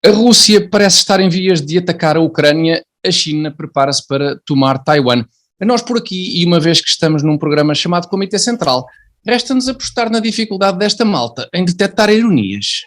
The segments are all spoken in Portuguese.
A Rússia parece estar em vias de atacar a Ucrânia, a China prepara-se para tomar Taiwan. A nós por aqui, e uma vez que estamos num programa chamado Comitê Central, resta-nos apostar na dificuldade desta malta em detectar ironias.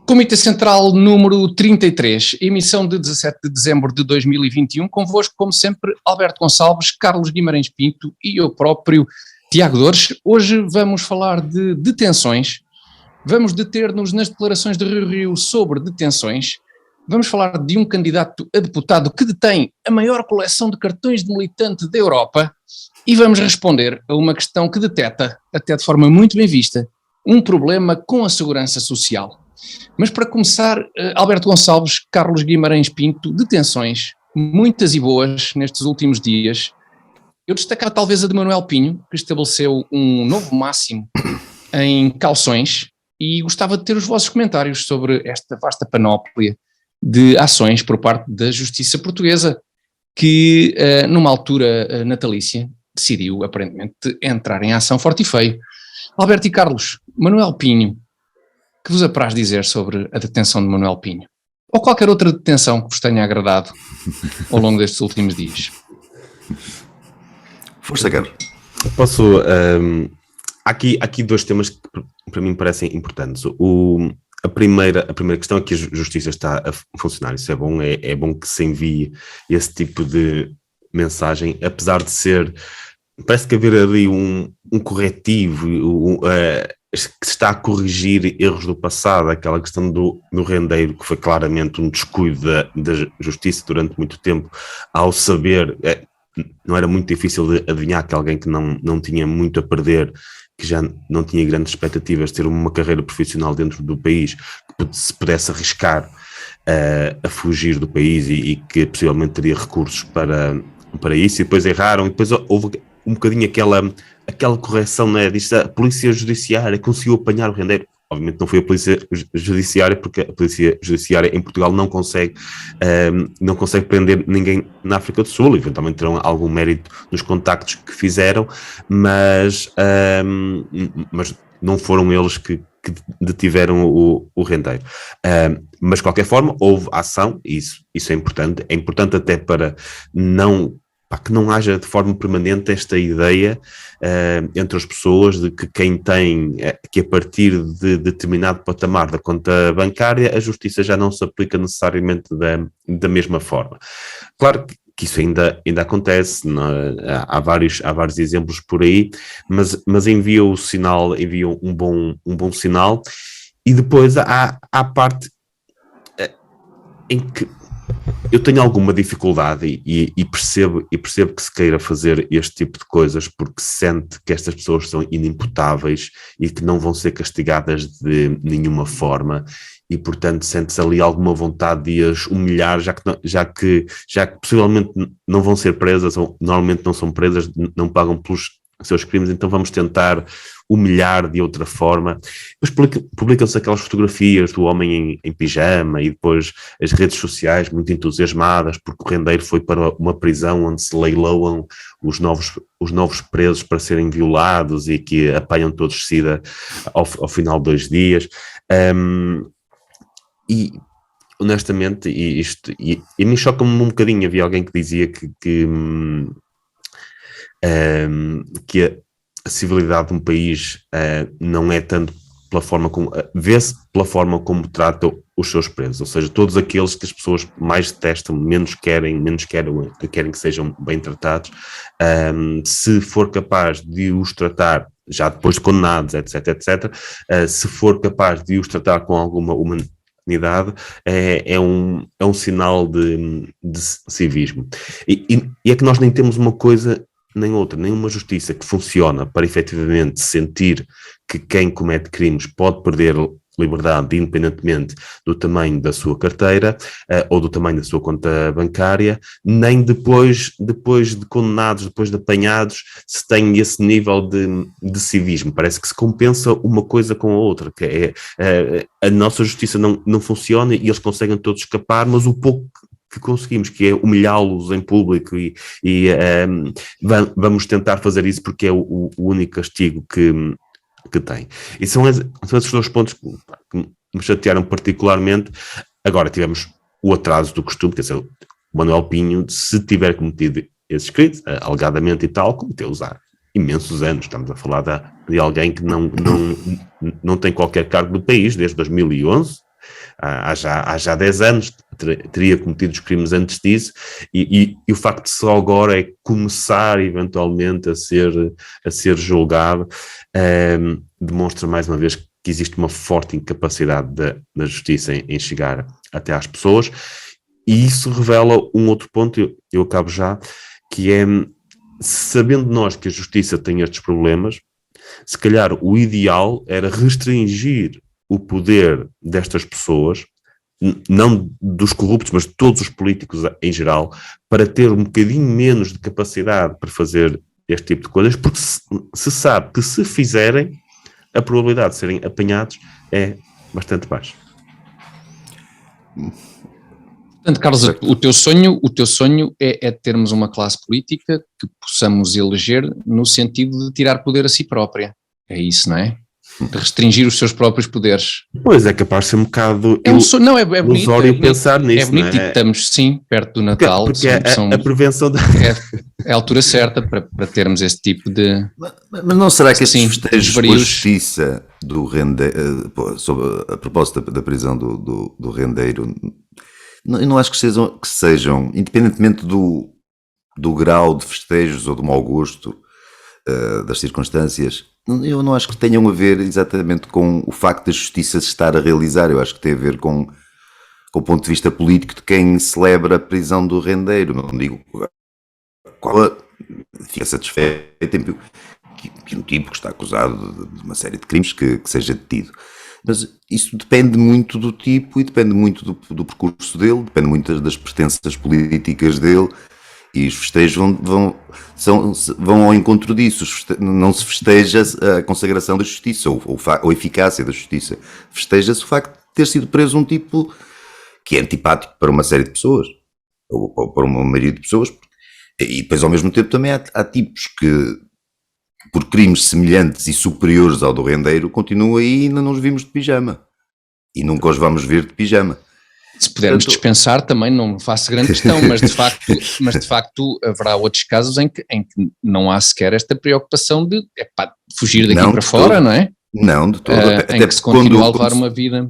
Comitê Central número 33, emissão de 17 de dezembro de 2021, convosco, como sempre, Alberto Gonçalves, Carlos Guimarães Pinto e eu próprio, Tiago Dores. Hoje vamos falar de detenções, vamos deter-nos nas declarações de Rio sobre detenções, vamos falar de um candidato a deputado que detém a maior coleção de cartões de militante da Europa e vamos responder a uma questão que detecta, até de forma muito bem vista, um problema com a segurança social. Mas para começar, Alberto Gonçalves, Carlos Guimarães Pinto, detenções, muitas e boas nestes últimos dias. Eu destacava talvez a de Manuel Pinho, que estabeleceu um novo máximo em cauções, e gostava de ter os vossos comentários sobre esta vasta panóplia de ações por parte da justiça portuguesa, que numa altura natalícia decidiu aparentemente entrar em ação forte e feio. Alberto e Carlos, Manuel Pinho, que vos apraz dizer sobre a detenção de Manuel Pinho? Ou qualquer outra detenção que vos tenha agradado ao longo destes últimos dias? Força, Carlos. Posso... há aqui dois temas que para mim parecem importantes. A primeira questão é que a justiça está a funcionar. Isso é bom. É bom que se envie esse tipo de mensagem, apesar de ser... Parece que haver ali um corretivo, que se está a corrigir erros do passado, aquela questão do rendeiro, que foi claramente um descuido da justiça durante muito tempo, ao saber, não era muito difícil de adivinhar que alguém que não tinha muito a perder, que já não tinha grandes expectativas de ter uma carreira profissional dentro do país, que se pudesse arriscar a fugir do país e que possivelmente teria recursos para isso, e depois erraram, e depois houve um bocadinho aquela correção, né? Diz a polícia judiciária conseguiu apanhar o rendeiro. Obviamente não foi a polícia judiciária, porque a polícia judiciária em Portugal não consegue prender ninguém na África do Sul. Eventualmente terão algum mérito nos contactos que fizeram, mas não foram eles que detiveram o rendeiro. Mas de qualquer forma houve ação, e isso é importante. É importante até para que não haja de forma permanente esta ideia entre as pessoas de que quem tem, que a partir de determinado patamar da conta bancária, a justiça já não se aplica necessariamente da mesma forma. Claro que isso ainda acontece, há vários exemplos por aí, mas envia um bom sinal, e depois há a parte em que eu tenho alguma dificuldade e percebo que se queira fazer este tipo de coisas porque se sente que estas pessoas são inimputáveis e que não vão ser castigadas de nenhuma forma, e portanto sente-se ali alguma vontade de as humilhar, já que possivelmente não vão ser presas, ou normalmente não são presas, não pagam pelos seus crimes, então vamos tentar humilhar de outra forma. Depois publicam-se aquelas fotografias do homem em pijama, e depois as redes sociais muito entusiasmadas porque o rendeiro foi para uma prisão onde se leiloam os novos presos para serem violados e que apanham todos sida ao final de 2 dias. E honestamente, e me choca-me um bocadinho. Havia alguém que dizia que a civilidade de um país não é tanto pela forma como vê-se pela forma como trata os seus presos, ou seja, todos aqueles que as pessoas mais detestam, menos querem que sejam bem tratados, se for capaz de os tratar, já depois de condenados, etc, se for capaz de os tratar com alguma humanidade, é um sinal de civismo. E é que nós nem temos uma coisa nem outra, nenhuma justiça que funciona para efetivamente sentir que quem comete crimes pode perder liberdade independentemente do tamanho da sua carteira ou do tamanho da sua conta bancária, nem depois de condenados, depois de apanhados, se tem esse nível de civismo. Parece que se compensa uma coisa com a outra, que a nossa justiça não funciona e eles conseguem todos escapar, mas o pouco que conseguimos, que é humilhá-los em público e vamos tentar fazer isso porque é o único castigo que tem. E são esses dois pontos que me chatearam particularmente. Agora tivemos o atraso do costume, quer dizer, o Manuel Pinho, se tiver cometido esses crimes, alegadamente e tal, cometeu-os há imensos anos. Estamos a falar de alguém que não tem qualquer cargo do país, desde 2011, há já 10 anos, teria cometido os crimes antes disso, e o facto de só agora é começar eventualmente a ser julgado, demonstra mais uma vez que existe uma forte incapacidade da justiça em chegar até às pessoas, e isso revela um outro ponto, eu acabo já, que é, sabendo nós que a justiça tem estes problemas, se calhar o ideal era restringir o poder destas pessoas, não dos corruptos, mas de todos os políticos em geral, para ter um bocadinho menos de capacidade para fazer este tipo de coisas, porque se sabe que se fizerem, a probabilidade de serem apanhados é bastante baixa. Portanto, Carlos, o teu sonho é termos uma classe política que possamos eleger no sentido de tirar poder a si própria. É isso, não é? De restringir os seus próprios poderes. Pois, é capaz de ser um bocado bonito pensar nisso. É bonito, e estamos, sim, perto do Natal. Porque a prevenção é a altura certa para termos este tipo de... Mas não será que estes festejos com a justiça do Rendeiro, a propósito da prisão do Rendeiro, eu não acho que sejam, independentemente do grau de festejos ou do mau gosto das circunstâncias, eu não acho que tenham a ver exatamente com o facto da justiça se estar a realizar. Eu acho que tem a ver com o ponto de vista político de quem celebra a prisão do Rendeiro. Não digo qual fica satisfeito que um tipo que está acusado de uma série de crimes que seja detido. Mas isso depende muito do tipo e depende muito do percurso dele, depende muito das pertenças políticas dele. E os festejos vão ao encontro disso. Não se festeja a consagração da justiça ou a eficácia da justiça. Festeja-se o facto de ter sido preso um tipo que é antipático para uma série de pessoas, ou para uma maioria de pessoas. E depois, ao mesmo tempo, também há tipos que, por crimes semelhantes e superiores ao do Rendeiro, continuam aí e ainda não os vimos de pijama. E nunca os vamos ver de pijama. Se pudermos dispensar também não faço grande questão, mas de facto haverá outros casos em que não há sequer esta preocupação de fugir daqui para fora, não é? Não, de todo. Em que se continua a levar uma vida...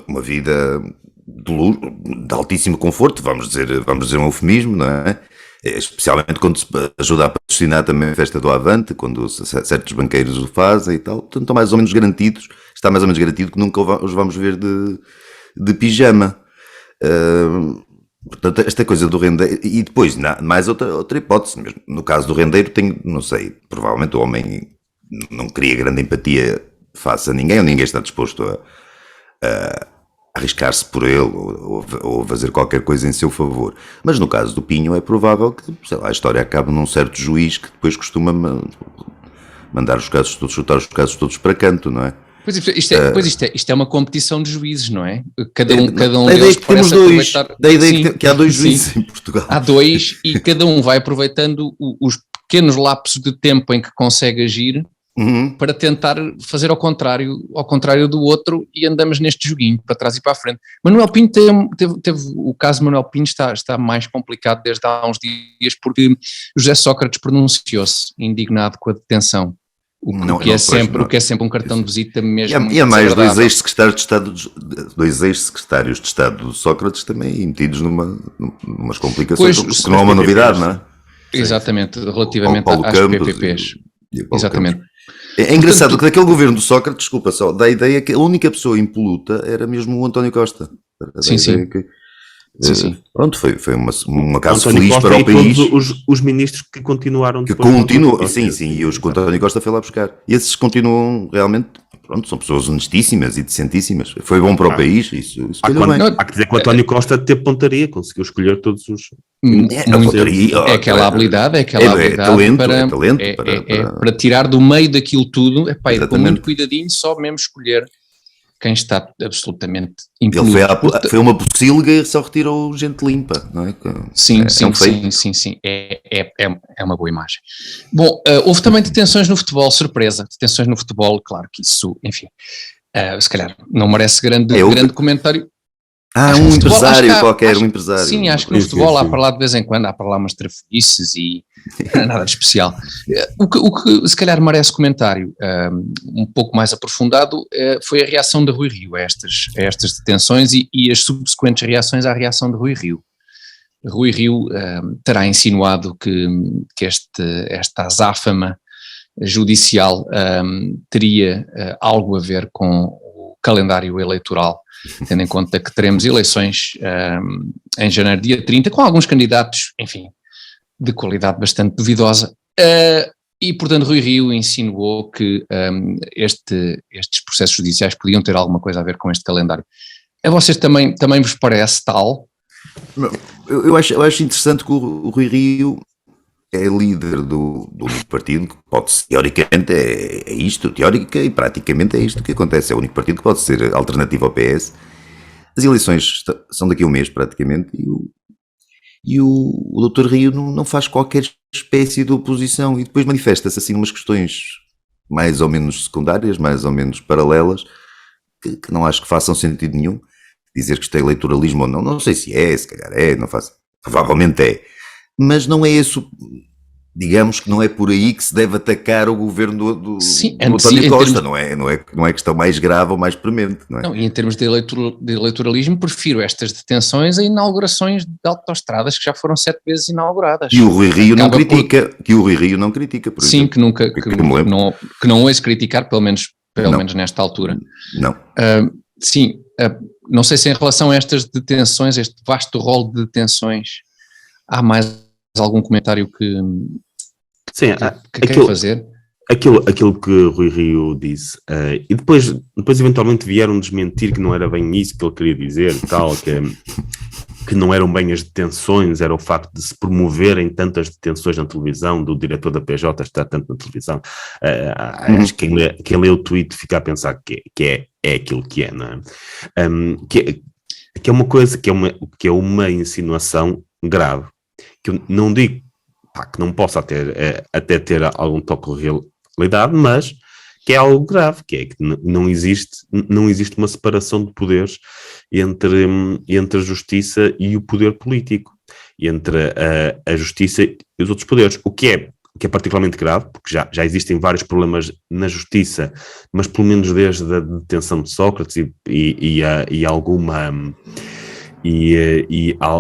Uma vida de altíssimo conforto, vamos dizer um eufemismo, não é? Especialmente quando se ajuda a patrocinar também a festa do Avante, quando certos banqueiros o fazem e tal, portanto está mais ou menos garantido que nunca os vamos ver de pijama. Portanto, esta coisa do Rendeiro, e depois mais outra hipótese mesmo. No caso do Rendeiro, não sei, provavelmente o homem não cria grande empatia face a ninguém, ou ninguém está disposto a arriscar-se por ele ou fazer qualquer coisa em seu favor. Mas no caso do Pinho é provável que, sei lá, a história acabe num certo juiz que depois costuma mandar chutar os casos todos para canto, não é? Pois isto é uma competição de juízes, não é? Cada um deles parece aproveitar... Da ideia que há dois juízes em Portugal. Há dois e cada um vai aproveitando os pequenos lapsos de tempo em que consegue agir para tentar fazer ao contrário do outro, e andamos neste joguinho, para trás e para a frente. Manuel Pinho teve o caso de Manuel Pinho está mais complicado desde há uns dias, porque José Sócrates pronunciou-se indignado com a detenção. O que é sempre um cartão de visita mesmo. E há mais dois ex-secretários de Estado do Sócrates também metidos numas complicações, que não é uma novidade, não é? Exatamente, relativamente às PPPs. Exatamente. É engraçado que daquele governo do Sócrates, desculpa só, dá a ideia que a única pessoa impoluta era mesmo o António Costa. Sim. Pronto, foi uma caso feliz Costa para o país. Os ministros que continuaram e os que o António Costa foi lá buscar. E esses continuam realmente pronto, são pessoas honestíssimas e decentíssimas. Foi bom para o país, isso há que dizer que o António Costa teve pontaria, conseguiu escolher todos os... É aquela habilidade para tirar do meio daquilo tudo, com muito cuidadinho, só mesmo escolher quem está absolutamente impoluto. Ele foi uma pocilga e só retirou gente limpa, não é? Sim. É uma boa imagem. Bom, houve também detenções no futebol, surpresa. Detenções no futebol, claro que isso, enfim, se calhar não merece grande comentário. Um empresário qualquer, um empresário. Sim, acho que no futebol há para lá de vez em quando, há para lá umas trafolhices e não é nada de especial. O que se calhar merece comentário um pouco mais aprofundado foi a reação de Rui Rio a estas detenções e as subsequentes reações à reação de Rui Rio. Rui Rio terá insinuado que esta azáfama judicial teria algo a ver com o calendário eleitoral, tendo em conta que teremos eleições em janeiro, dia 30, com alguns candidatos, enfim, de qualidade bastante duvidosa, e portanto Rui Rio insinuou que estes processos judiciais podiam ter alguma coisa a ver com este calendário. A vocês também vos parece tal? Eu acho interessante que o Rui Rio é líder do único partido que pode ser, teoricamente é isto, teórica e praticamente é isto que acontece, é o único partido que pode ser alternativo ao PS. As eleições são daqui a um mês praticamente e o Dr. Rio não faz qualquer espécie de oposição e depois manifesta-se assim umas questões mais ou menos secundárias, mais ou menos paralelas, que não acho que façam sentido nenhum. Dizer que isto é eleitoralismo ou não sei se calhar não faz, provavelmente é. Mas não é isso, digamos que não é por aí que se deve atacar o governo do António Costa, não é questão mais grave ou mais premente, não é? Não, e em termos de eleitoralismo, prefiro estas detenções a inaugurações de autoestradas que já foram 7 vezes inauguradas. E o Rui Rio não critica, por sim, exemplo. Que não ouço criticar, pelo menos nesta altura. Não. Sim, não sei se em relação a estas detenções, este vasto rol de detenções, há mais algum comentário que quer fazer? Aquilo que Rui Rio disse, e depois eventualmente vieram desmentir que não era bem isso que ele queria dizer, que não eram bem as detenções, era o facto de se promoverem tantas detenções na televisão, do diretor da PJ estar tanto na televisão. Acho que quem lê o tweet fica a pensar que é aquilo que é, não é? Que é uma coisa, que é uma insinuação grave, que eu não digo que não possa até ter algum toque de realidade, mas que é algo grave, que é que não existe uma separação de poderes entre a justiça e o poder político, entre a justiça e os outros poderes, o que é particularmente grave, porque já existem vários problemas na justiça, mas pelo menos desde a detenção de Sócrates e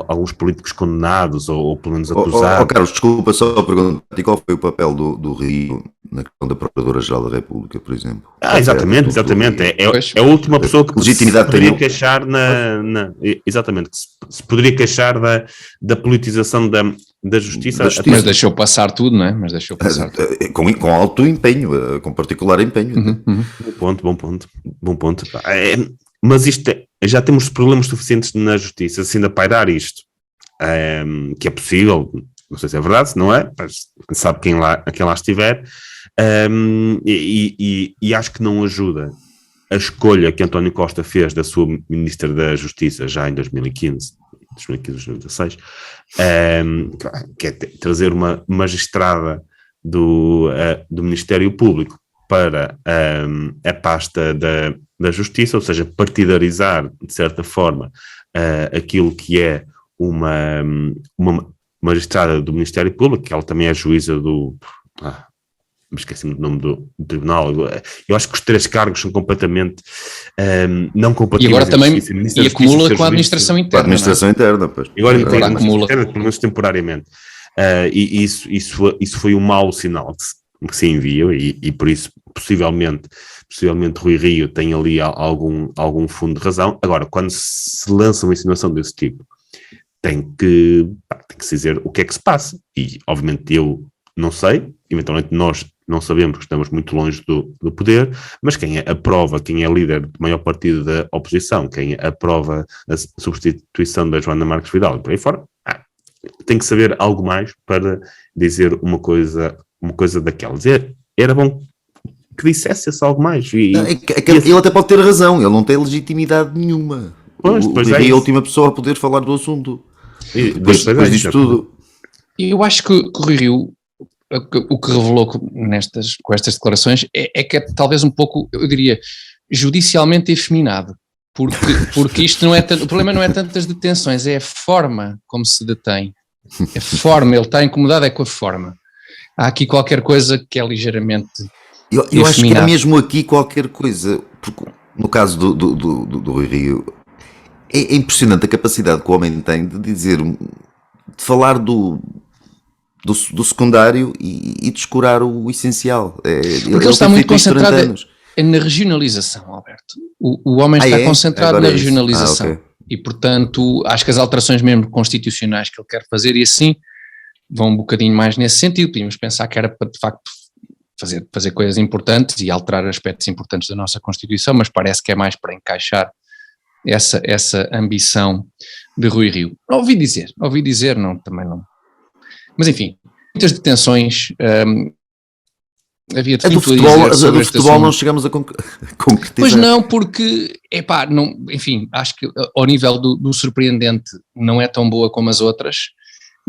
alguns políticos condenados ou pelo menos acusados. Carlos, desculpa, só perguntar, qual foi o papel do Rio na questão da Procuradora-Geral da República, por exemplo? Exatamente. É a última pessoa que legitimidade se poderia queixar exatamente, que se poderia queixar da politização da justiça. Mas deixou passar tudo, não é? Com alto empenho, com particular empenho. Bom ponto. Mas isto já temos problemas suficientes na justiça, se ainda pairar isto, que é possível, não sei se é verdade, se não é, mas sabe quem lá estiver, e acho que não ajuda a escolha que António Costa fez da sua Ministra da Justiça já em 2015, 2016, que é trazer uma magistrada do Ministério Público para a pasta da Justiça, ou seja, partidarizar, de certa forma, aquilo que é uma magistrada do Ministério Público, que ela também é juíza me esqueci-me do nome do tribunal. Eu acho que os 3 cargos são completamente não compatíveis. E agora também acumula com a administração interna. Com a administração interna, pois. Agora acumula, pelo menos temporariamente. E isso foi um mau sinal que se enviou e por isso possivelmente Rui Rio tem ali algum fundo de razão. Agora, quando se lança uma insinuação desse tipo, tem que se dizer o que é que se passa, e obviamente eu não sei, eventualmente nós não sabemos, estamos muito longe do poder, mas quem aprova, quem é líder do maior partido da oposição, quem aprova a substituição da Joana Marques Vidal e por aí fora, tem que saber algo mais para dizer uma coisa daquelas. Era bom que dissesse algo mais. Ele até pode ter razão, ele não tem legitimidade nenhuma. Pois é a última pessoa a poder falar do assunto. Depois disto tudo. Eu acho que o Rui Rio, o que revelou com estas declarações é que é talvez um pouco, eu diria, judicialmente efeminado, porque isto não é o problema não é tanto as detenções, é a forma como se detém. A forma, ele está incomodado com a forma. Há aqui qualquer coisa que é ligeiramente eu acho que há mesmo aqui qualquer coisa, porque no caso do Rui Rio, é impressionante a capacidade que o homem tem de dizer, de falar do secundário e descurar o essencial. Porque ele está muito concentrado na regionalização, Alberto. O homem está concentrado na regionalização. Okay. E, portanto, acho que as alterações mesmo constitucionais que ele quer fazer, e assim, vão um bocadinho mais nesse sentido. Podíamos pensar que era para, de facto, fazer coisas importantes e alterar aspectos importantes da nossa Constituição, mas parece que é mais para encaixar essa ambição de Rui Rio. Ouvi dizer, não, também não. Mas, enfim, muitas detenções... havia de do futebol não chegamos a concretizar. Pois não, porque, não, enfim, acho que ao nível do surpreendente não é tão boa como as outras,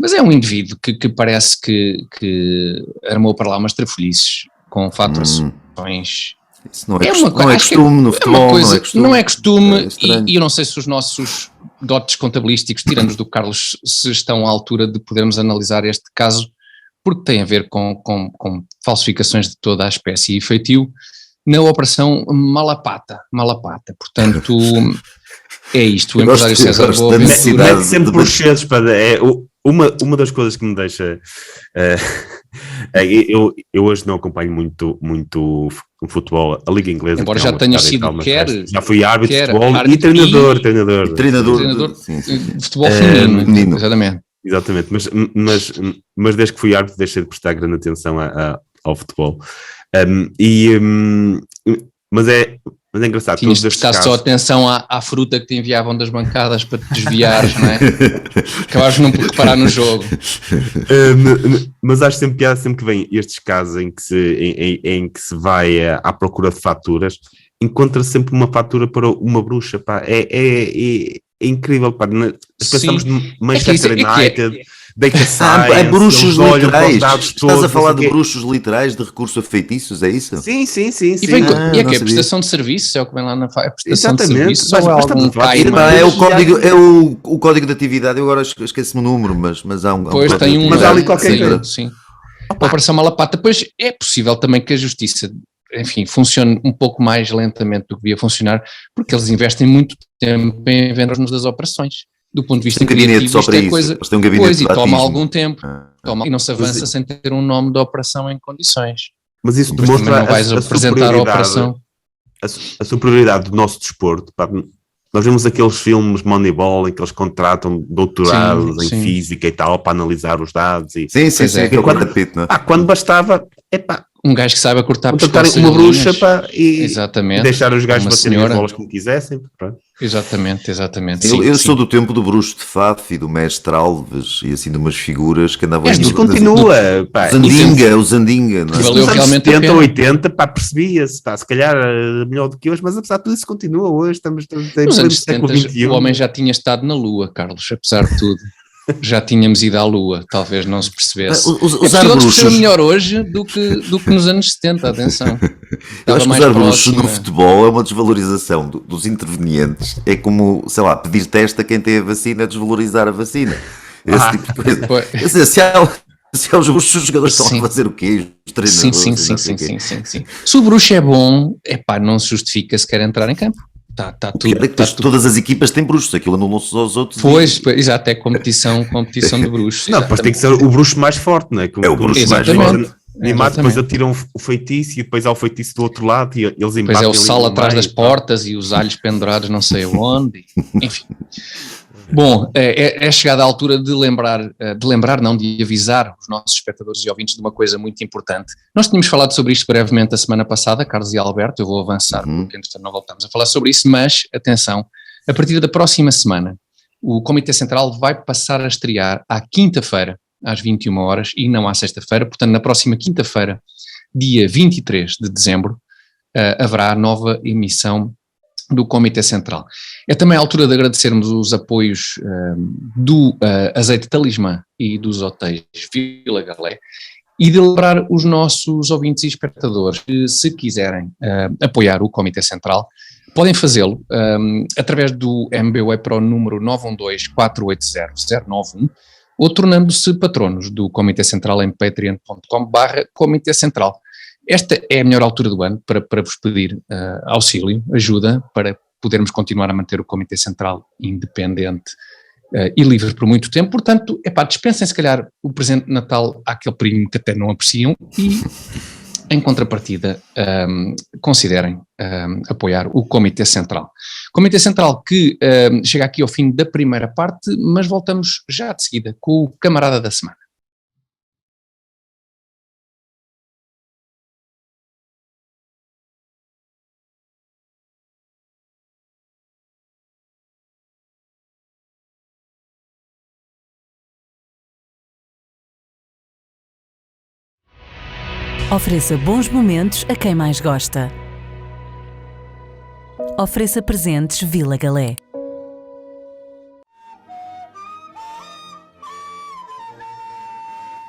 mas é um indivíduo que parece que armou para lá umas trafolhices com faturações. Isso não é costume no futebol, não é costume e eu não sei se os nossos dotes contabilísticos, tirando do Carlos, se estão à altura de podermos analisar este caso, porque tem a ver com falsificações de toda a espécie e feitio na operação Malapata. Portanto, é isto. O empresário César Boa mete sempre por chedos para... Uma das coisas que me deixa... eu hoje não acompanho muito o futebol, a Liga Inglesa. Embora já tenha sido já fui árbitro de futebol e treinador. Treinador de futebol feminino. Exatamente, mas desde que fui árbitro deixei de prestar grande atenção ao futebol. Mas é engraçado. Tinhas de prestar só atenção à fruta que te enviavam das bancadas para te desviares, não é? Acabaste não por reparar no jogo. Mas acho sempre piada sempre que vem estes casos em que se vai à procura de faturas, encontra sempre uma fatura para uma bruxa, pá. É incrível, pá. Pensamos no Manchester United, Data Science, bruxos literais. Estás a falar de bruxos literais, de recurso a feitiços, é isso? Sim. E é que é prestação de serviços, é o que vem lá na prestação de serviços. É o código de atividade, eu agora esqueci-me o número, mas há um... Pois tem um... Mas há ali qualquer coisa. Sim. A Operação Malapata, pois é possível também que a justiça, enfim, funcione um pouco mais lentamente do que devia funcionar, porque eles investem muito tempo em vender-nos das operações. Do ponto de vista criativo, isto é coisa, pois, e toma algum tempo, e não se avança sem ter um nome da operação em condições. Mas isso demonstra a superioridade do nosso desporto. Pá. Nós vemos aqueles filmes Moneyball em que eles contratam doutorados em física e tal para analisar os dados. Quando bastava, um gajo que saiba cortar uma bruxa e deixar os gajos baterem as bolas como quisessem. Pronto. Exatamente. Eu sou do tempo do bruxo de Faf e do mestre Alves e assim de umas figuras que andavam... Isto continua. O Zandinga. Que valeu realmente 70, 80, percebia-se. Se calhar melhor do que hoje, mas apesar de tudo isso continua hoje. Estamos nos anos 70 o homem já tinha estado na Lua, Carlos, apesar de tudo. Já tínhamos ido à Lua, talvez não se percebesse. Usar bruxos é melhor hoje do que nos anos 70, atenção. Eu acho que usar bruxos no futebol é uma desvalorização dos intervenientes. É como, sei lá, pedir teste a quem tem a vacina, desvalorizar a vacina. Esse tipo de coisa. Se há os bruxos, os jogadores estão a fazer o quê? Os treinadores? Sim. Se o bruxo é bom, não se justifica se quer entrar em campo. Está tudo. Todas as equipas têm bruxos, aquilo anulam-se aos outros. Pois, exato, é competição de bruxos. Não, depois tem que ser o bruxo mais forte, não é? É o bruxo mais forte. Depois atiram o feitiço e depois há o feitiço do outro lado e eles embatem. Depois é o sal atrás das portas e os alhos pendurados não sei onde. Enfim. Bom, é chegada a altura de de avisar os nossos espectadores e ouvintes de uma coisa muito importante. Nós tínhamos falado sobre isto brevemente a semana passada, Carlos e Alberto, eu vou avançar, porque entretanto não voltamos a falar sobre isso, mas, atenção, a partir da próxima semana, o Comitê Central vai passar a estrear à quinta-feira, às 21 horas, e não à sexta-feira, portanto na próxima quinta-feira, dia 23 de dezembro, haverá nova emissão do Comitê Central. É também a altura de agradecermos os apoios do Azeite Talismã e dos hotéis Vila Galé e de lembrar os nossos ouvintes e espectadores que, se quiserem apoiar o Comitê Central, podem fazê-lo através do MBWay Pro número 912-480-091 ou tornando-se patronos do Comitê Central em patreon.com/Comitê Central. Esta é a melhor altura do ano para vos pedir auxílio, ajuda, para podermos continuar a manter o Comitê Central independente e livre por muito tempo. Portanto, dispensem se calhar o presente de Natal àquele primo que até não apreciam e, em contrapartida, considerem apoiar o Comitê Central. Comitê Central que chega aqui ao fim da primeira parte, mas voltamos já de seguida com o Camarada da Semana. Ofereça bons momentos a quem mais gosta. Ofereça presentes Vila Galé.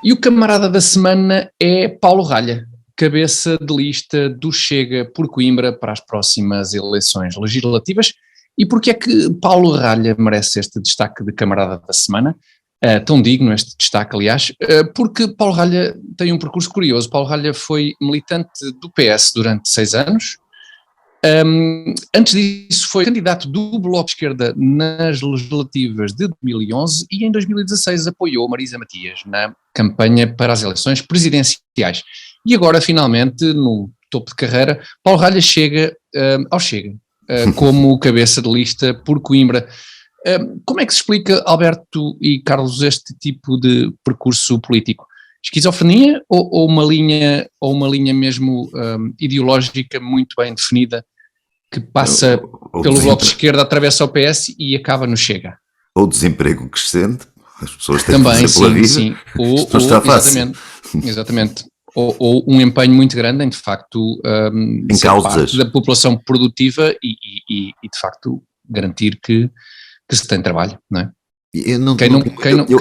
E o camarada da semana é Paulo Ralha, cabeça de lista do Chega por Coimbra para as próximas eleições legislativas. E porquê é que Paulo Ralha merece este destaque de camarada da semana? Tão digno este destaque, aliás, porque Paulo Ralha tem um percurso curioso. Paulo Ralha foi militante do PS durante 6 anos. Antes disso foi candidato do Bloco de Esquerda nas legislativas de 2011 e em 2016 apoiou Marisa Matias na campanha para as eleições presidenciais. E agora, finalmente, no topo de carreira, Paulo Ralha chega ao Chega, como cabeça de lista por Coimbra. Como é que se explica, Alberto e Carlos, este tipo de percurso político? Esquizofrenia ou uma linha mesmo ideológica muito bem definida que passa pelo Bloco de Esquerda, atravessa o PS e acaba no Chega? Ou desemprego crescente, as pessoas têm também, que fazer pela vida. Sim. Exatamente. Ou um empenho muito grande em, de facto, ser parte da população produtiva e de facto, garantir que se tem trabalho, não é? Quem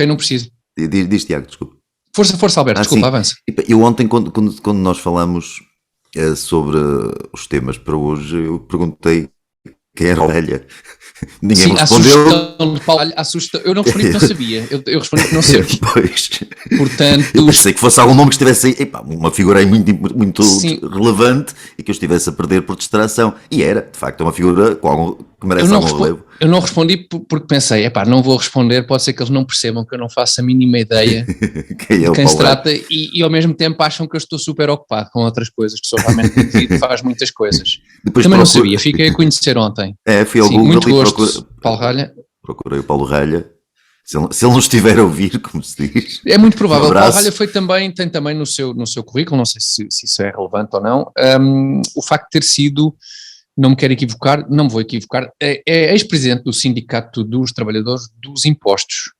não precisa. Diz, Tiago, desculpa. Força, Alberto, desculpa, avança. Eu ontem, quando nós falamos sobre os temas para hoje, eu perguntei quem era a Orelha. Ninguém me respondeu. Eu não respondi porque não sabia. Eu respondi porque não sei. Pois. Portanto, eu pensei que fosse algum nome que estivesse aí, uma figura aí muito relevante e que eu estivesse a perder por distração. E era, de facto, uma figura que merece algum relevo. Eu não respondi porque pensei, não vou responder, pode ser que eles não percebam que eu não faço a mínima ideia de quem se trata e ao mesmo tempo acham que eu estou super ocupado com outras coisas, que sou realmente indivíduo e faz muitas coisas. Também não sabia, fiquei a conhecer ontem. Fui ao Google muito gosto, Paulo Ralha. Procurei o Paulo Ralha. Se ele não estiver a ouvir, como se diz. É muito provável. O Paulo Ralha tem também no seu currículo, não sei se isso é relevante ou não, o facto de ter sido, não me quero equivocar, não me vou equivocar, é ex-presidente do Sindicato dos Trabalhadores dos Impostos.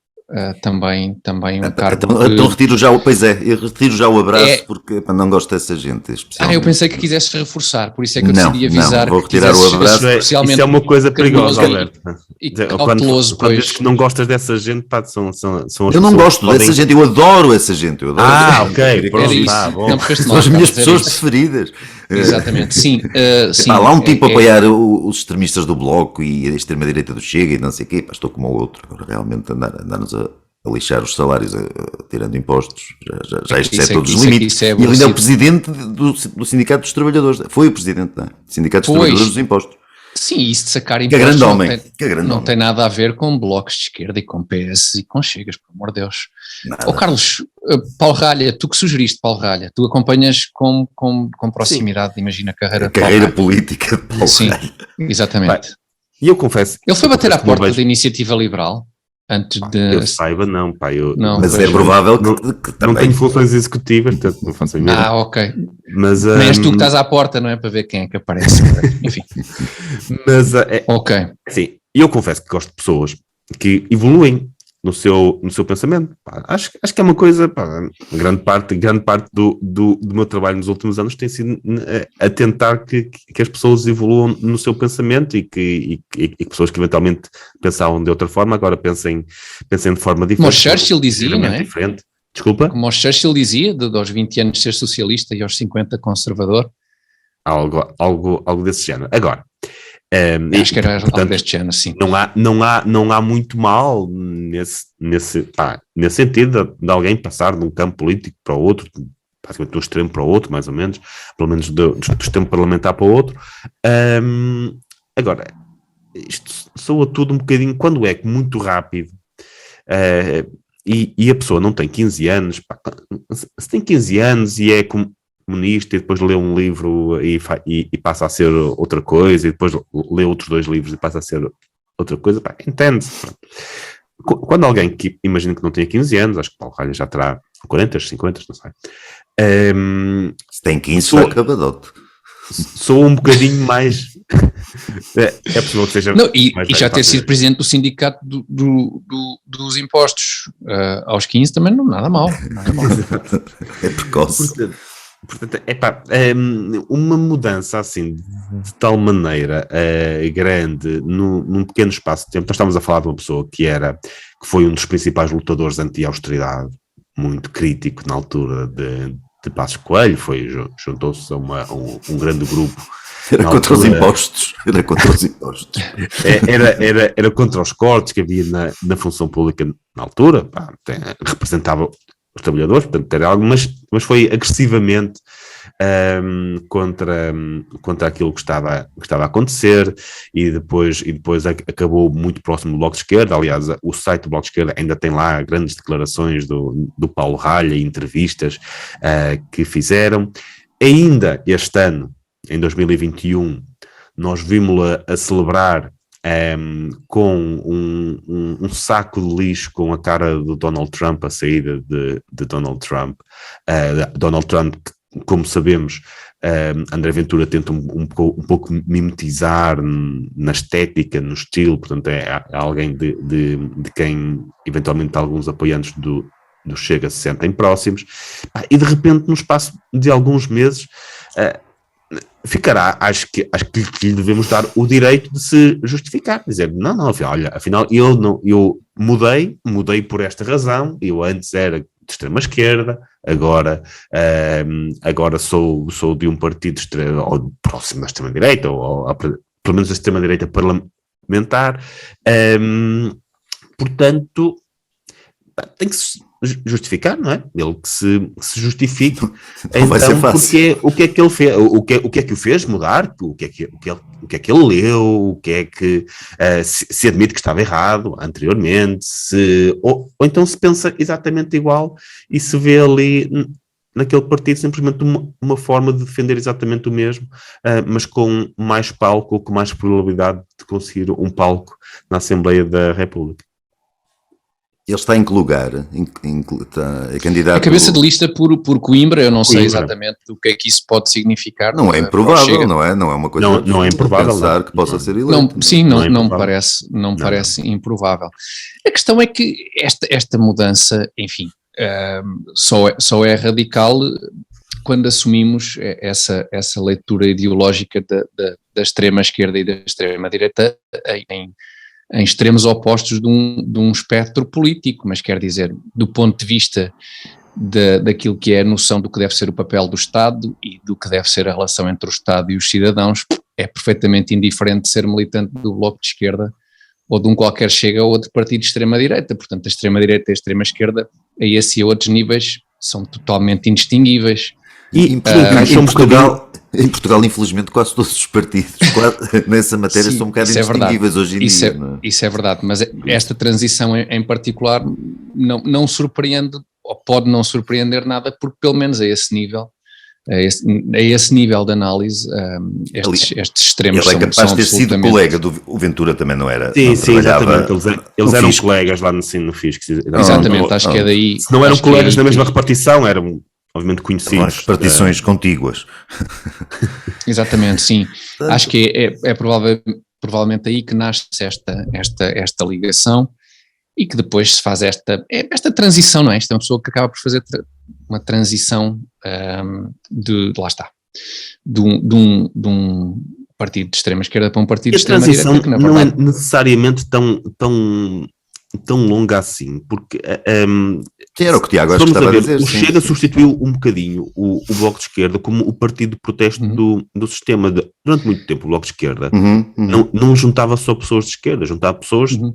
Também um cargo. Então retiro já o abraço porque não gosto dessa gente. Eu pensei que quisesses reforçar, por isso é que eu decidi avisar. Não, vou retirar o abraço. Isso é uma coisa perigosa, Alberto. E cauteloso, quando dizes que não gostas dessa gente, são as eu não gosto dessa gente, eu adoro essa gente. Ok, pronto, são as minhas pessoas preferidas. Exatamente, sim. Há lá um tipo a apoiar os extremistas do Bloco e a extrema-direita do Chega e não sei o quê, estou como o outro. Agora realmente andar-nos a lixar os salários, tirando impostos, já excede todos os limites. E ele ainda é o presidente do Sindicato dos Trabalhadores. Foi o presidente do Sindicato dos Trabalhadores dos Impostos. Sim, isso de sacar impostos não tem nada a ver com blocos de esquerda e com PS e com Chegas, pelo amor de Deus. Carlos, Paulo Ralha, tu que sugeriste Paulo Ralha, tu acompanhas com proximidade, imagina, a carreira política de Paulo Ralha. Exatamente. E eu confesso... Ele foi bater à porta da Iniciativa Liberal? Antes de... Eu saiba, não, pá. Mas é provável que também... Não tenho funções executivas, portanto não faço a mesma. Ok. Mas, nem és tu que estás à porta, não é? Para ver quem é que aparece. Enfim. Mas, ok. Sim, eu confesso que gosto de pessoas que evoluem no seu pensamento. Pá, acho que é uma coisa, pá, grande parte do meu trabalho nos últimos anos tem sido a tentar que as pessoas evoluam no seu pensamento e que pessoas que eventualmente pensavam de outra forma agora pensem de forma diferente. Como o Churchill dizia, não é? Diferente. Desculpa? Como o Churchill dizia, aos 20 anos ser socialista e aos 50 conservador. Algo desse género. Agora, acho que era algo deste género, sim. Não há muito mal nesse sentido de alguém passar de um campo político para o outro, basicamente do extremo para o outro, mais ou menos, pelo menos do extremo parlamentar para o outro. Agora, isto soa tudo um bocadinho, quando é muito rápido, e a pessoa não tem 15 anos, se tem 15 anos e é comunista e depois lê um livro e passa a ser outra coisa e depois lê outros 2 livros e passa a ser outra coisa, entende-se. Quando alguém que imagina que não tenha 15 anos, acho que Paulo Ralha já terá 40, 50, não sei. Se tem 15, está acabadote. Sou um bocadinho mais... é possível que seja... Não, e já ter sido presidente do sindicato dos impostos aos 15 também não nada mal. É precoce. Portanto, uma mudança assim de tal maneira grande num pequeno espaço de tempo. Nós estamos a falar de uma pessoa que foi um dos principais lutadores anti-austeridade, muito crítico na altura de Passos Coelho, juntou-se a um grande grupo. Era contra os impostos. Era contra os impostos. Era contra os cortes que havia na função pública na altura, representava os trabalhadores, portanto, era algo, mas foi agressivamente contra aquilo que estava a acontecer e depois acabou muito próximo do Bloco de Esquerda. Aliás, o site do Bloco de Esquerda ainda tem lá grandes declarações do Paulo Ralha e entrevistas que fizeram. Ainda este ano, em 2021, nós vimos-la a celebrar com um saco de lixo com a cara do Donald Trump, a saída de Donald Trump. Donald Trump, como sabemos, André Ventura tenta um pouco mimetizar na estética, no estilo, portanto é alguém de quem eventualmente alguns apoiantes do Chega se sentem próximos, e de repente no espaço de alguns meses ficará, acho que lhe devemos dar o direito de se justificar, dizer, não, afinal eu mudei por esta razão, eu antes era de extrema esquerda, agora sou de um partido ou próximo da extrema direita, ou pelo menos da extrema direita parlamentar, portanto tem que se justificar, não é? Ele que se justifique. Então, porque o que é que ele fez? O que é que o fez mudar? O que é que ele leu? O que é que se admite que estava errado anteriormente? Ou então se pensa exatamente igual e se vê ali naquele partido simplesmente uma forma de defender exatamente o mesmo, mas com mais palco ou com mais probabilidade de conseguir um palco na Assembleia da República. Ele está em que lugar? É candidato... A cabeça de lista por Coimbra, eu não sei exatamente o que é que isso pode significar. Não é improvável, não é? Não é uma coisa não é improvável, pensar que possa ser eleito. Não me parece improvável. A questão é que esta mudança, enfim, só é radical quando assumimos essa leitura ideológica da extrema esquerda e da extrema direita em extremos opostos de um espectro político, mas quer dizer, do ponto de vista daquilo que é a noção do que deve ser o papel do Estado e do que deve ser a relação entre o Estado e os cidadãos, é perfeitamente indiferente ser militante do Bloco de Esquerda ou de um qualquer Chega ou outro partido de extrema-direita. Portanto, a extrema-direita e a extrema-esquerda, a esse e a outros níveis, são totalmente indistinguíveis. Em Portugal, infelizmente, quase todos os partidos nessa matéria são um bocado indistinguíveis hoje em dia. Isso é verdade, mas esta transição em particular não surpreende, ou pode não surpreender nada, porque pelo menos a esse nível a esse nível de análise, estes extremos ele é capaz de ter sido colega o Ventura também não era? Sim, não sim, exatamente. Eles eram Fisco. Colegas lá no Fisco. Exatamente, acho que é daí. Se não eram colegas na mesma repartição, eram obviamente conhecidos. As repartições contíguas. Exatamente, sim. Acho que é provavelmente aí que nasce esta ligação e que depois se faz esta transição, não é? Esta é uma pessoa que acaba por fazer uma transição lá está, de um partido de extrema-esquerda para um partido de extrema-direita. A transição não é necessariamente tão longa assim, porque era o que o Tiago acho que estava a dizer. O Chega substituiu um bocadinho o Bloco de Esquerda como o partido de protesto do sistema. Durante muito tempo o Bloco de Esquerda não juntava só pessoas de esquerda, juntava pessoas de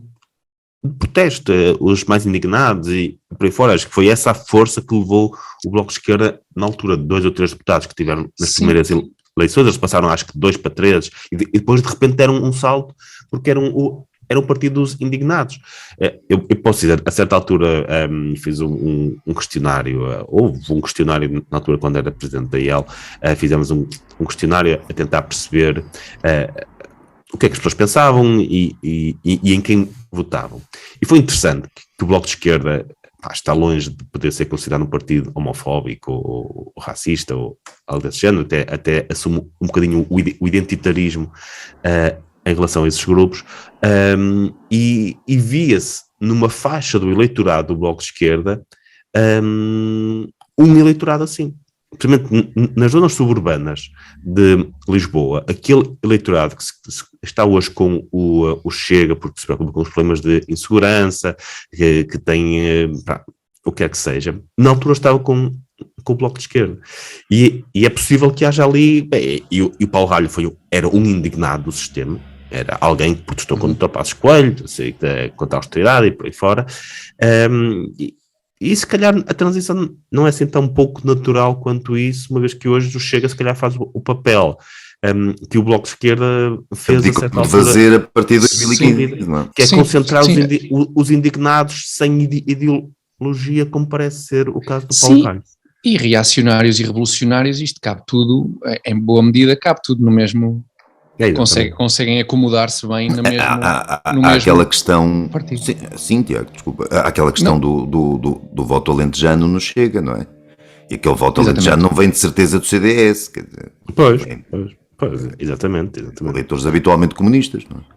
protesto, os mais indignados e por aí fora. Acho que foi essa a força que levou o Bloco de Esquerda, na altura, 2 ou 3 deputados que tiveram nas primeiras eleições, eles passaram acho que 2 para 3 e depois de repente deram um salto porque era um partido dos indignados. Eu posso dizer, a certa altura fiz um questionário, houve um questionário na altura quando era presidente da IEL, fizemos um questionário a tentar perceber o que é que as pessoas pensavam e em quem votavam. E foi interessante que o Bloco de Esquerda está longe de poder ser considerado um partido homofóbico ou racista ou algo desse género, até assume um bocadinho o identitarismo em relação a esses grupos, e via-se numa faixa do eleitorado do Bloco de Esquerda um eleitorado assim. Principalmente nas zonas suburbanas de Lisboa, aquele eleitorado que está hoje com o Chega, porque se preocupa com os problemas de insegurança, que tem, o que é que seja, na altura estava com o Bloco de Esquerda. E é possível que haja ali, e o Paulo Ralho era um indignado do sistema, era alguém que protestou contra o Passos Coelho, contra a austeridade e por aí fora, e se calhar a transição não é assim tão pouco natural quanto isso, uma vez que hoje o Chega se calhar faz o papel que o Bloco de Esquerda fez a certa altura, fazer a partir de 2015, que é concentrar os indignados sem ideologia, como parece ser o caso do Paulo Ralho. E reacionários e revolucionários, isto cabe tudo, em boa medida, cabe tudo no mesmo... Conseguem acomodar-se bem no mesmo, no mesmo aquela questão, partido. Sim, Tiago, desculpa. Há aquela questão do voto alentejano não Chega, não é? E aquele voto alentejano não vem de certeza do CDS. Quer dizer, pois, exatamente. Eleitores habitualmente comunistas, não é?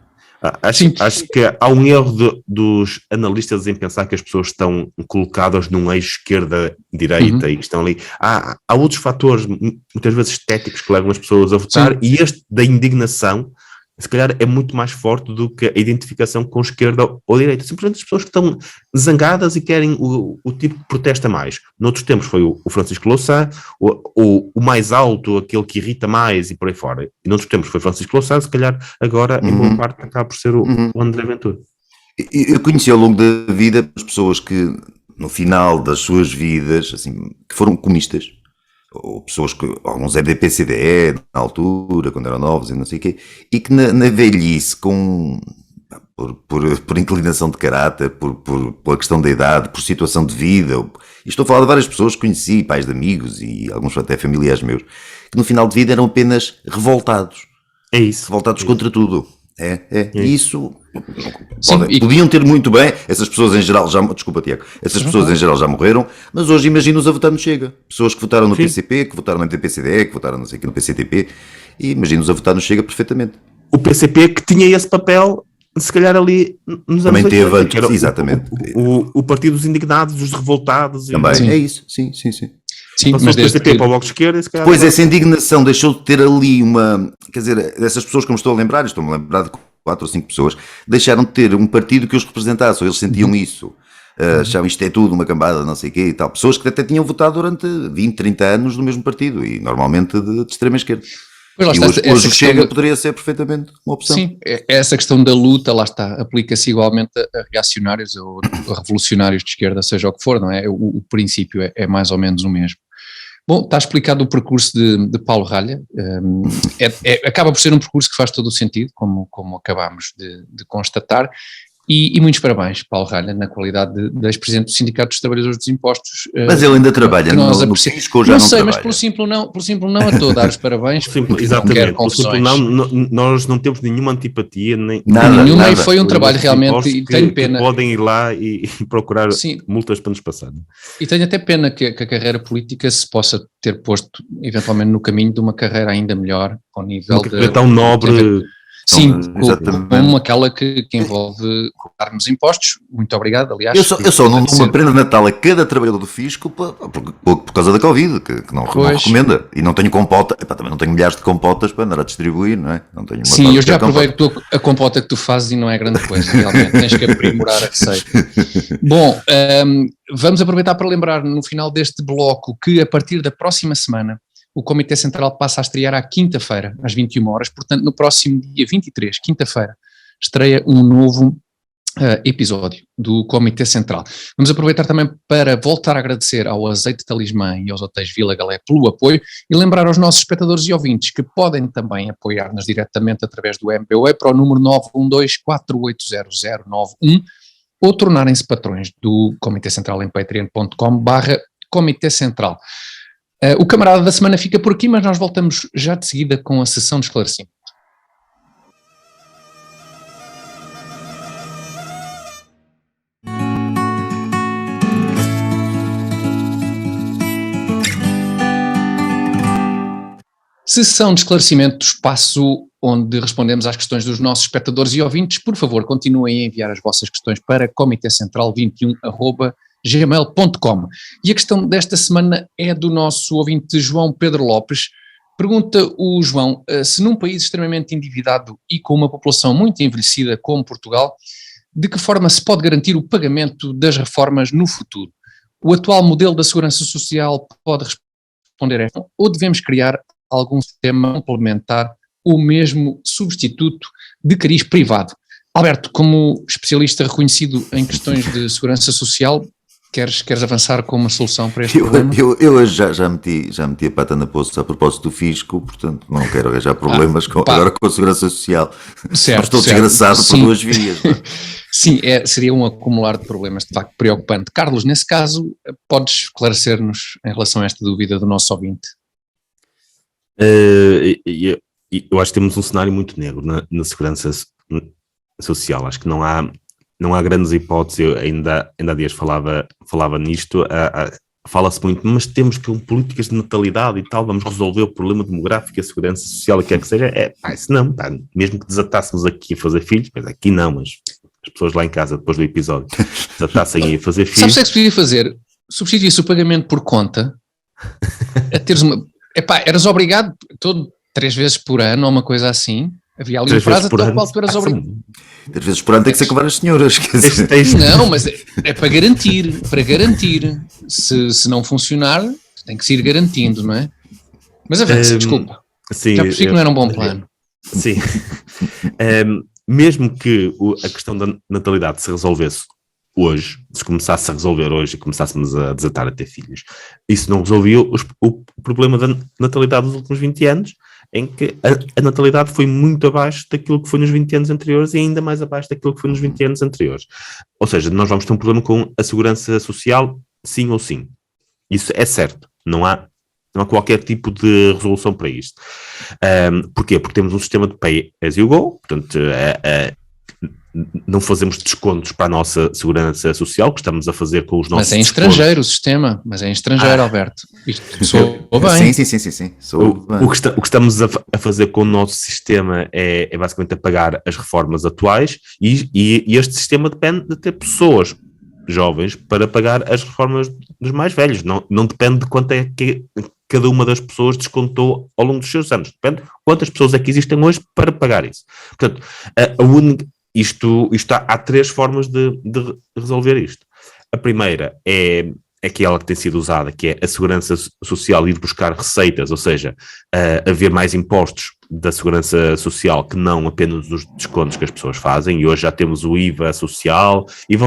Acho que há um erro dos analistas em pensar que as pessoas estão colocadas num eixo esquerda-direita e que estão ali. Há outros fatores, muitas vezes estéticos, que levam as pessoas a votar, e este da indignação, se calhar, é muito mais forte do que a identificação com esquerda ou direita. Simplesmente as pessoas que estão zangadas e querem o tipo que protesta mais. Noutros tempos foi o Francisco Louçã, o mais alto, aquele que irrita mais e por aí fora. E noutros tempos foi Francisco Louçã, se calhar agora, em boa parte, acaba por ser o André Ventura. Eu conheci ao longo da vida as pessoas que, no final das suas vidas, assim, que foram comunistas, ou pessoas que, alguns RDP-CDE na altura, quando eram novos e não sei o quê, e que na velhice, por inclinação de caráter, pela questão da idade, por situação de vida, e estou a falar de várias pessoas que conheci, pais de amigos e alguns até familiares meus, que no final de vida eram apenas revoltados. É isso. Revoltados contra tudo. Isso. Podiam ter muito bem, essas pessoas em geral desculpa, Tiago, essas pessoas em geral já morreram, mas hoje imagina-os a votar no Chega. Pessoas que votaram no PCP, que votaram no MDP-CDE, que votaram não sei o que no PCTP, e imagina-os a votar no Chega perfeitamente. O PCP que tinha esse papel, se calhar ali nos também anos 80, teve antes, exatamente. O partido dos indignados, dos revoltados. Também, é isso, sim. Sim, mas desde que... para o Bloco de Esquerda, se calhar... Pois essa indignação deixou de ter ali uma... Quer dizer, dessas pessoas que me estou a lembrar, estou-me a lembrar de 4 ou 5 pessoas, deixaram de ter um partido que os representasse, ou eles sentiam isso. Achavam isto é tudo, uma cambada, não sei o quê e tal. Pessoas que até tinham votado durante 20, 30 anos no mesmo partido, e normalmente de extrema esquerda. E hoje o Chega poderia ser perfeitamente uma opção. Sim, essa questão da luta, lá está, aplica-se igualmente a reacionários ou a revolucionários de esquerda, seja o que for, não é? O princípio é mais ou menos o mesmo. Bom, está explicado o percurso de Paulo Ralha, acaba por ser um percurso que faz todo o sentido, como acabámos de constatar, E muitos parabéns, Paulo Ralha, na qualidade de ex-presidente do Sindicato dos Trabalhadores dos Impostos. Mas ele ainda trabalha no fisco ou já não sei, trabalha? Mas pelo simples não a estou a dar os parabéns. Exatamente, pelo simples não, nós não temos nenhuma antipatia, nem nenhuma, e foi um trabalho realmente, e tenho pena. Que podem ir lá e procurar multas para nos passar. E tenho até pena que a carreira política se possa ter posto eventualmente no caminho de uma carreira ainda melhor, ao nível de... É tão nobre... Sim, como aquela que envolve cobrar nos impostos. Muito obrigado, aliás. Eu só não dou uma prenda de Natal a cada trabalhador do fisco por causa da Covid, que não recomenda. E não tenho compota, também não tenho milhares de compotas para andar a distribuir, não é? Não tenho Sim, eu já provei a compota que tu fazes e não é grande coisa, realmente. Tens que aprimorar a receita. Bom, vamos aproveitar para lembrar no final deste bloco que a partir da próxima semana o Comitê Central passa a estrear à quinta-feira, às 21 horas, portanto no próximo dia 23, quinta-feira, estreia um novo episódio do Comitê Central. Vamos aproveitar também para voltar a agradecer ao Azeite Talismã e aos hotéis Vila Galé pelo apoio e lembrar aos nossos espectadores e ouvintes que podem também apoiar-nos diretamente através do MBWay para o número 912-480-091 ou tornarem-se patrões do Comitê Central em patreon.com/Comitê Central. O camarada da semana fica por aqui, mas nós voltamos já de seguida com a sessão de esclarecimento. Sessão de esclarecimento, espaço onde respondemos às questões dos nossos espectadores e ouvintes. Por favor, continuem a enviar as vossas questões para comitecentral21@gmail.com. E a questão desta semana é do nosso ouvinte João Pedro Lopes. Pergunta o João, se num país extremamente endividado e com uma população muito envelhecida como Portugal, de que forma se pode garantir o pagamento das reformas no futuro? O atual modelo da segurança social pode responder a esta, ou devemos criar algum sistema complementar ou mesmo substituto de cariz privado? Alberto, como especialista reconhecido em questões de segurança social, Queres avançar com uma solução para este problema? Eu hoje já meti a pata na poça a propósito do fisco, portanto não quero arranjar problemas agora com a segurança social. Certo, estou desgraçado por duas vias. Não é? Sim, seria um acumular de problemas de facto preocupante. Carlos, nesse caso, podes esclarecer-nos em relação a esta dúvida do nosso ouvinte? Eu acho que temos um cenário muito negro na segurança social. Acho que não há grandes hipóteses. Eu ainda há dias falava nisto, fala-se muito, mas temos que políticas de natalidade e tal, vamos resolver o problema demográfico, a segurança social, o que é que seja. Se não, mesmo que desatássemos aqui a fazer filhos, mas aqui não, mas as pessoas lá em casa, depois do episódio, desatassem a fazer filhos. Sabes o que é que se podia fazer? Substituir-se o pagamento por conta, a teres uma... eras obrigado 3 vezes por ano ou uma coisa assim. Havia ali um prazo até o qual tu eras obrigado. 3 vezes por ano tem que ser com várias senhoras. Não, mas é para garantir. Se não funcionar, tem que se ir garantindo, não é? Mas avança, desculpa. Sim, já percebi que não era um bom plano. Sim. Mesmo que a questão da natalidade se resolvesse hoje, se começasse a resolver hoje e começássemos a desatar a ter filhos, isso não resolvia o problema da natalidade dos últimos 20 anos, em que a natalidade foi muito abaixo daquilo que foi nos 20 anos anteriores e ainda mais abaixo daquilo que foi nos 20 anos anteriores. Ou seja, nós vamos ter um problema com a segurança social, sim ou sim. Isso é certo. Não há qualquer tipo de resolução para isto. Porquê? Porque temos um sistema de pay as you go, portanto, não fazemos descontos para a nossa segurança social, que estamos a fazer com os nossos Mas é em estrangeiro o sistema, Alberto. Isto soou bem. Sim. O que estamos a fazer com o nosso sistema é basicamente a pagar as reformas atuais e este sistema depende de ter pessoas jovens para pagar as reformas dos mais velhos. Não depende de quanto é que cada uma das pessoas descontou ao longo dos seus anos. Depende de quantas pessoas é que existem hoje para pagar isso. Portanto, há 3 formas de resolver isto. A primeira é aquela que tem sido usada, que é a segurança social ir buscar receitas, ou seja, haver mais impostos da segurança social que não apenas os descontos que as pessoas fazem, e hoje já temos o IVA social, e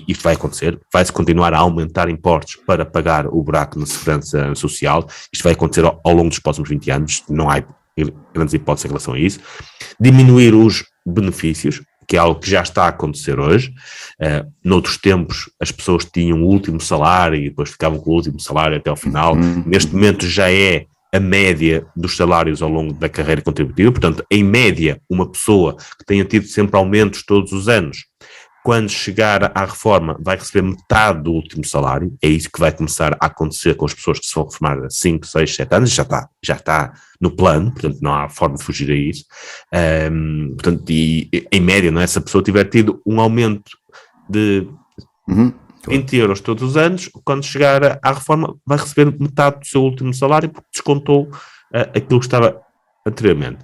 isto vai acontecer, vai-se continuar a aumentar impostos para pagar o buraco na segurança social. Isto vai acontecer ao longo dos próximos 20 anos, não há grandes hipóteses em relação a isso. Diminuir os benefícios, que é algo que já está a acontecer hoje. Noutros tempos as pessoas tinham o último salário e depois ficavam com o último salário até ao final. Neste momento já é a média dos salários ao longo da carreira contributiva, portanto, em média, uma pessoa que tenha tido sempre aumentos todos os anos, quando chegar à reforma vai receber metade do último salário. É isso que vai começar a acontecer com as pessoas que se vão reformar há 5, 6, 7 anos, já está no plano, portanto não há forma de fugir a isso. Portanto, e em média, não é? Se a pessoa tiver tido um aumento de 20 euros todos os anos, quando chegar à reforma vai receber metade do seu último salário porque descontou aquilo que estava anteriormente.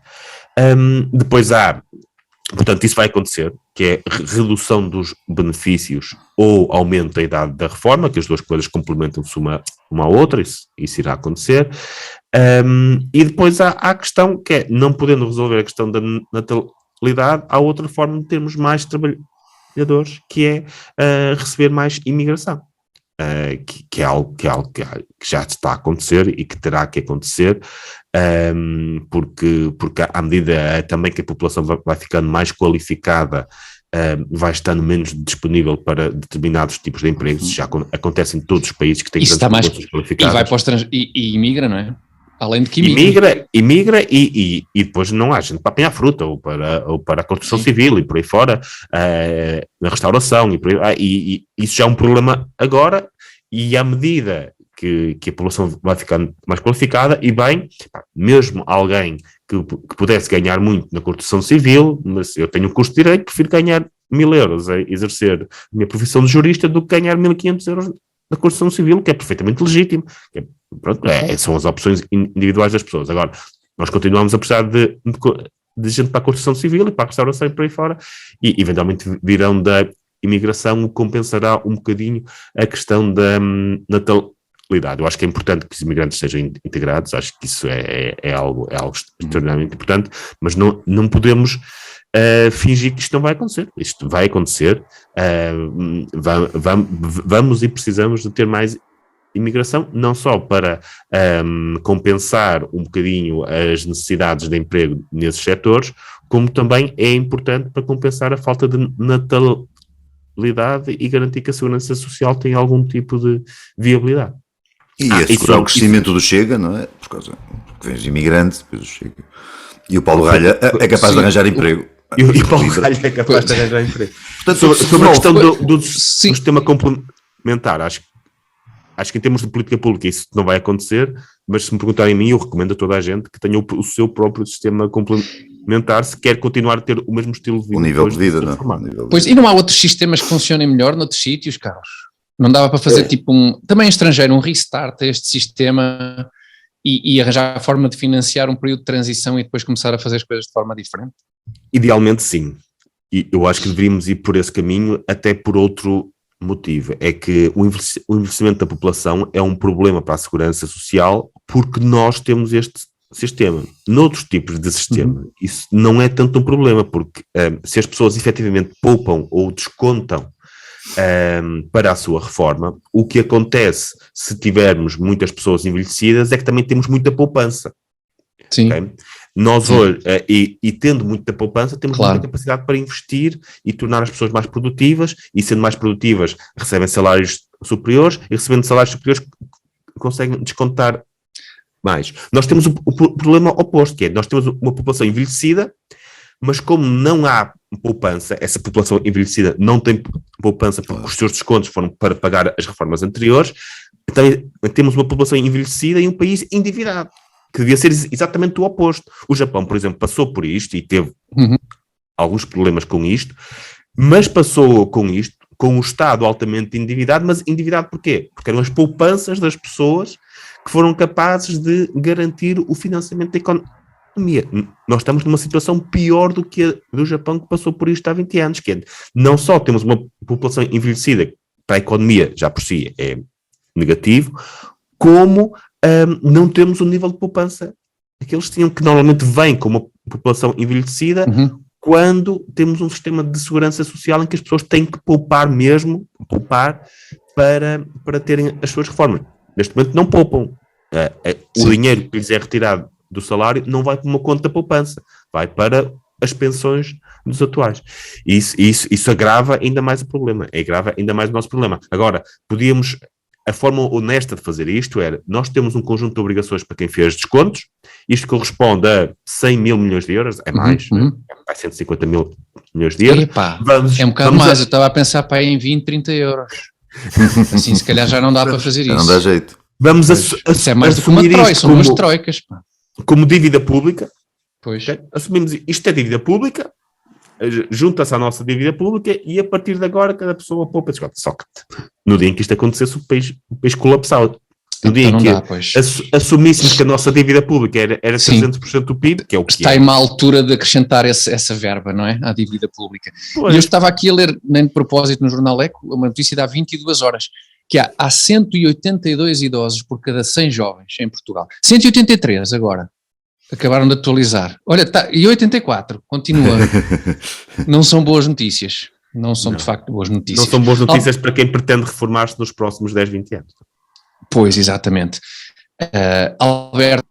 Depois portanto, isso vai acontecer, que é redução dos benefícios ou aumento da idade da reforma, que as duas coisas complementam-se uma à outra, isso irá acontecer. E depois há a questão que é, não podendo resolver a questão da natalidade, há outra forma de termos mais trabalhadores, que é receber mais imigração. Que é algo que já está a acontecer e que terá que acontecer, porque à medida também que a população vai ficando mais qualificada, vai estando menos disponível para determinados tipos de empregos. Isso já acontece em todos os países que têm grandes populações qualificadas. E vai para e imigra, não é? Além de que imigra e depois não há gente para apanhar fruta ou para a construção civil e por aí fora, na restauração e isso já é um problema agora, e à medida que a população vai ficando mais qualificada e bem, mesmo alguém que pudesse ganhar muito na construção civil, mas eu tenho um curso de Direito, prefiro ganhar 1.000 euros a exercer a minha profissão de jurista do que ganhar 1.500 euros na construção civil, que é perfeitamente legítimo. São as opções individuais das pessoas. Agora, nós continuamos a precisar de gente para a construção civil e para a restauração e por aí fora, e eventualmente virão da imigração, o que compensará um bocadinho a questão da natalidade. Eu acho que é importante que os imigrantes sejam integrados, acho que isso é algo extremamente importante, mas não podemos fingir que isto não vai acontecer. Isto vai acontecer, vamos e precisamos de ter mais imigração, não só para compensar um bocadinho as necessidades de emprego nesses setores, como também é importante para compensar a falta de natalidade e garantir que a segurança social tem algum tipo de viabilidade. E assegurar o crescimento do Chega, não é? Porque vens imigrante, depois do Chega. E o Paulo Ralha é capaz de arranjar emprego. E o Paulo Ralha é capaz de arranjar emprego. Portanto, sobre a questão do sistema complementar, acho que em termos de política pública isso não vai acontecer, mas se me perguntarem a mim, eu recomendo a toda a gente que tenha o seu próprio sistema complementar se quer continuar a ter o mesmo estilo de vida. O nível de vida, não? Pois, e não há outros sistemas que funcionem melhor noutros sítios, Carlos? Não dava para fazer também estrangeiro, um restart a este sistema e arranjar a forma de financiar um período de transição e depois começar a fazer as coisas de forma diferente? Idealmente sim, e eu acho que deveríamos ir por esse caminho, até por outro motivo, é que o envelhecimento da população é um problema para a segurança social porque nós temos este sistema. Noutros tipos de sistema, isso não é tanto um problema, porque se as pessoas efetivamente poupam ou descontam para a sua reforma, o que acontece se tivermos muitas pessoas envelhecidas é que também temos muita poupança. Sim. Okay? Nós hoje, e tendo muita poupança, temos muita capacidade para investir e tornar as pessoas mais produtivas, e sendo mais produtivas recebem salários superiores, e recebendo salários superiores conseguem descontar mais. Nós temos o problema oposto, que é, nós temos uma população envelhecida, mas como não há poupança, essa população envelhecida não tem poupança porque os seus descontos foram para pagar as reformas anteriores, então temos uma população envelhecida e um país endividado, que devia ser exatamente o oposto. O Japão, por exemplo, passou por isto e teve alguns problemas com isto, mas passou com isto, com o Estado altamente endividado, mas endividado porquê? Porque eram as poupanças das pessoas que foram capazes de garantir o financiamento da economia. Nós estamos numa situação pior do que a do Japão, que passou por isto há 20 anos, que é, não só temos uma população envelhecida, para a economia já por si é negativo, como não temos o nível de poupança que eles tinham, que normalmente vem com uma população envelhecida, quando temos um sistema de segurança social em que as pessoas têm que poupar para terem as suas reformas. Neste momento não poupam. O dinheiro que lhes é retirado do salário não vai para uma conta de poupança, vai para as pensões dos atuais. Isso agrava ainda mais o problema, agrava ainda mais o nosso problema. Agora, a forma honesta de fazer isto era, nós temos um conjunto de obrigações para quem fez descontos, isto corresponde a 100 mil milhões de euros, é mais, é 150 mil milhões de euros. Epá, é um bocado mais, eu estava a pensar para aí em 20, 30 euros. Assim, se calhar já não dá para fazer isso. Não dá jeito. Vamos isso é mais do que uma troika, são umas troicas. Pá. Como dívida pública, pois. Assumimos isto é dívida pública, junta-se à nossa dívida pública e a partir de agora cada pessoa poupa. Só que no dia em que isto acontecesse o país colapsava. No dia em que assumíssemos que a nossa dívida pública era 300% do PIB, que é o que está em uma altura de acrescentar essa verba, não é? À dívida pública. Pois. E eu estava aqui a ler, nem de propósito, no Jornal Eco, uma notícia de há 22 horas, que há 182 idosos por cada 100 jovens em Portugal. 183 agora. Acabaram de atualizar. Olha, e 84, continua. Não são boas notícias. Não são de facto boas notícias. Não são boas notícias para quem pretende reformar-se nos próximos 10, 20 anos. Pois, exatamente. Alberto,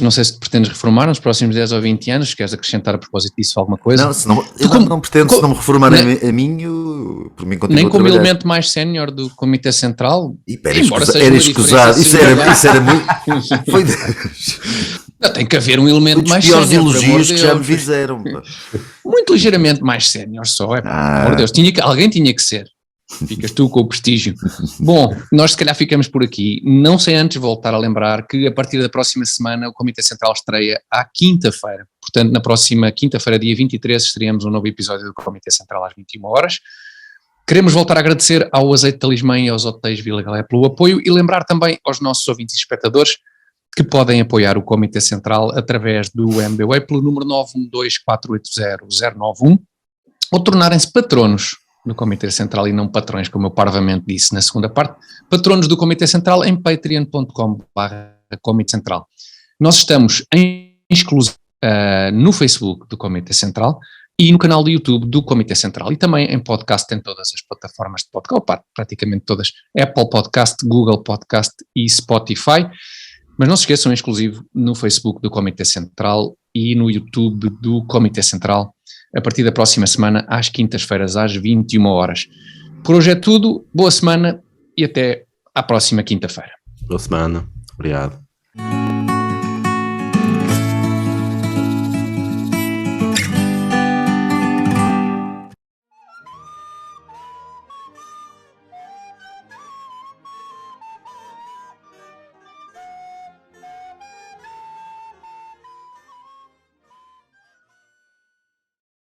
não sei se pretendes reformar nos próximos 10 ou 20 anos, queres acrescentar a propósito disso alguma coisa? Não, não pretendo, se não me reformar a mim, por mim continuo nem como elemento mais sénior do Comitê Central. Era escusado, isso era muito... Foi... Não, tem que haver um elemento mais sénior. Os piores elogios que já me fizeram. Muito ligeiramente mais sénior só, pelo amor de Deus, alguém tinha que ser. Ficas tu com o prestígio. Bom, nós se calhar ficamos por aqui. Não sei antes voltar a lembrar que a partir da próxima semana o Comitê Central estreia à quinta-feira. Portanto, na próxima quinta-feira, dia 23, estreamos um novo episódio do Comitê Central às 21 horas. Queremos voltar a agradecer ao Azeite Talismã e aos hotéis Vila Galé pelo apoio e lembrar também aos nossos ouvintes e espectadores que podem apoiar o Comitê Central através do MBWay pelo número 912-480-091 ou tornarem-se patronos do Comitê Central e não patrões, como eu parvamente disse na segunda parte, patronos do Comitê Central em patreon.com/Comitê Central. Nós estamos em exclusivo no Facebook do Comitê Central e no canal do YouTube do Comitê Central e também em podcast em todas as plataformas de podcast, praticamente todas, Apple Podcast, Google Podcast e Spotify. Mas não se esqueçam, exclusivo no Facebook do Comitê Central e no YouTube do Comitê Central, a partir da próxima semana, às quintas-feiras, às 21 horas. Por hoje é tudo, boa semana e até à próxima quinta-feira. Boa semana, obrigado.